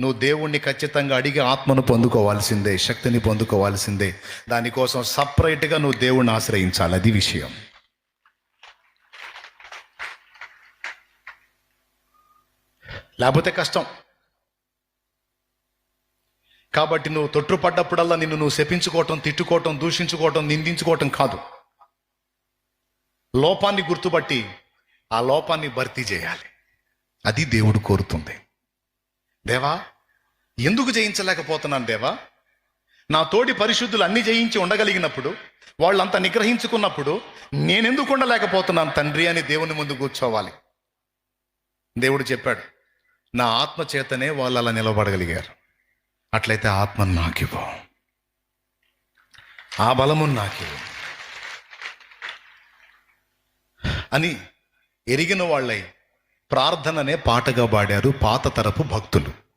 నువ్వు దేవుణ్ణి ఖచ్చితంగా అడిగి ఆత్మను పొందుకోవాల్సిందే, శక్తిని పొందుకోవాల్సిందే. దానికోసం సపరేట్గా నువ్వు దేవుణ్ణి ఆశ్రయించాలి. అది విషయం. లేకపోతే కష్టం. కాబట్టి నువ్వు తొట్టుపడ్డప్పుడల్లా నిన్ను నువ్వు శపించుకోవటం, తిట్టుకోవటం, దూషించుకోవటం, నిందించుకోవటం కాదు. లోపాన్ని గుర్తుపట్టి ఆ లోపాన్ని భర్తీ చేయాలి. అది దేవుడు కోరుతుంది. దేవా, ఎందుకు జయించలేకపోతున్నాను దేవా? నా తోటి పరిశుద్ధులు అన్ని జయించి ఉండగలిగినప్పుడు, వాళ్ళంతా నిగ్రహించుకున్నప్పుడు నేనెందుకు ఉండలేకపోతున్నాను తండ్రి అని దేవుని ముందు కూర్చోవాలి. దేవుడు చెప్పాడు, నా ఆత్మ చేతనే వాళ్ళు అలా నిలబడగలిగారు. అట్లయితే ఆత్మను నాకివ్వు, ఆ బలమును నాకివ్వు అని ఎరిగిన వాళ్ళై ప్రార్థననే పాటగా పాడారు పాత తరపు భక్తులు.